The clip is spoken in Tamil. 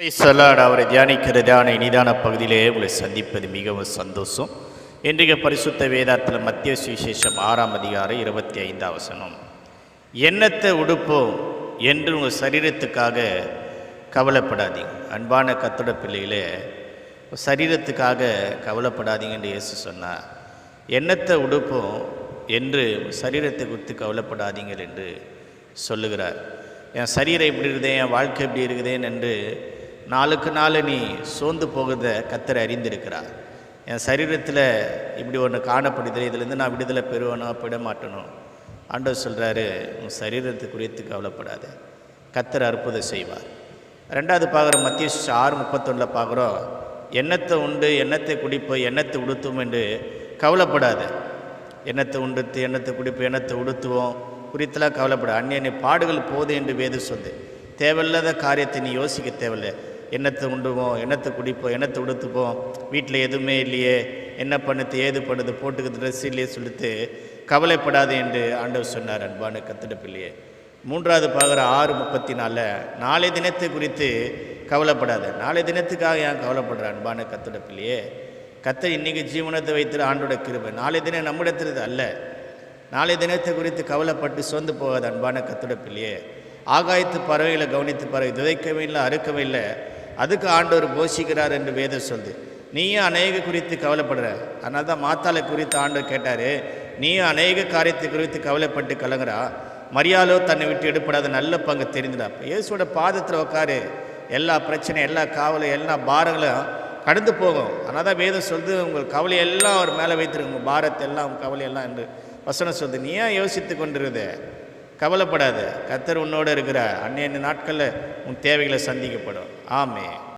அவரை தியானிக்கிறதான இனிதான பகுதியிலே உங்களை சந்திப்பது மிகவும் சந்தோஷம். இன்றைய பரிசுத்த வேதாத்தில் மத்திய சுவிசேஷம் 6ஆம் அதிகாரம் 25ஆம் வசனம். எண்ணத்தை உடுப்போம் என்று உங்கள் சரீரத்துக்காக கவலைப்படாதீங்க. அன்பான கர்த்தருடைய பிள்ளைகளே, சரீரத்துக்காக கவலைப்படாதீங்க என்று இயேசு சொன்னார். எண்ணத்தை உடுப்போம் என்று சரீரத்தை குறித்து கவலைப்படாதீங்கள் என்று சொல்லுகிறார். என் சரீரம் எப்படி இருக்குதே, என் வாழ்க்கை எப்படி இருக்குதேன்னு என்று நாளுக்கு நாள் நீ சோர்ந்து போகிறத கர்த்தர் அறிந்திருக்கிறார். என் சரீரத்தில் இப்படி ஒன்று காணப்படுது, இதுலேருந்து நான் விடுதலை பெறுவேனோ பெற மாட்டேனோ. ஆண்டவர் சொல்கிறாரு, உன் சரீரத்தை குறித்து கவலைப்படாத, கர்த்தர் அற்புதம் செய்வார். ரெண்டாவது பார்க்குறோம், மத்திய 6:31 பார்க்குறோம், எண்ணத்தை உண்டு எண்ணத்தை குடிப்போம் எண்ணத்தை உடுத்துவோம் என்று கவலைப்படாத. எண்ணத்தை உண்டுத்து எண்ணத்தை குடிப்போம் எண்ணத்தை உடுத்துவோம் குறித்தெல்லாம் கவலைப்பட. அந்நிய பாடுகள் போது என்று வேதம் சொல்லு. தேவையில்லாத காரியத்தை நீ யோசிக்க தேவையில்லை. எண்ணத்தை உண்டுவோம் எண்ணத்தை குடிப்போம் எண்ணத்தை உடுத்துப்போம், வீட்டில் எதுவுமே இல்லையே, என்ன பண்ணுது ஏது பண்ணுது, போட்டுக்கு ட்ரெஸ் இல்லையே சொல்லிட்டு கவலைப்படாது என்று ஆண்டவர் சொன்னார். அன்பான கர்த்தருடைய பிள்ளையே, மூன்றாவது பார்க்குற 6:34, நாளை தினத்தை குறித்து கவலைப்படாத. நாளை தினத்துக்காக ஏன் கவலைப்படுற? அன்பான கர்த்தருடைய பிள்ளையே, கர்த்தர் இன்றைக்கி ஜீவனத்தை வைத்து ஆண்டோட கிருபை. நாளை தினம் நம்மிடத்திலிருந்து அல்ல. நாளை தினத்தை குறித்து கவலைப்பட்டு சோர்ந்து போகாது. அன்பான கர்த்தருடைய பிள்ளையே, ஆகாயத்து பறவைகளை கவனித்து பறவை துதைக்கவே இல்லை அறுக்கவே இல்லை, அதுக்கு ஆண்டவர் போஷிக்கிறார் என்று வேதம் சொல்லுது. நீயும் அநேக குறித்து கவலைப்படுற. அதனால தான் மாத்தாளை குறித்து ஆண்டவர் கேட்டார், நீயும் அநேக காரியத்தை குறித்து கவலைப்பட்டு கலங்குறா, மரியாலோ தன்னை விட்டு எடுப்படாத நல்ல பங்கு தெரிந்துடா. இயேசுவோட பாதத்தில் உட்காரு, எல்லா பிரச்சனையும் எல்லா காவலும் எல்லா பாரங்களும் கடந்து போகும். அதனால தான் வேதம் சொல்லுது, உங்கள் கவலையெல்லாம் அவர் மேலே வைத்திருக்கு, உங்கள் பாரத்தை எல்லாம் உங்கள் கவலையெல்லாம் என்று வசனம் சொல்லுது. நீ ஏன் யோசித்து கொண்டிருது? கவலைப்படாத, கர்த்தர் உன்னோடு இருக்கிறார். அந்நிய நாட்களில் உன் தேவைகளை சந்திக்கப்படும். ஆமே.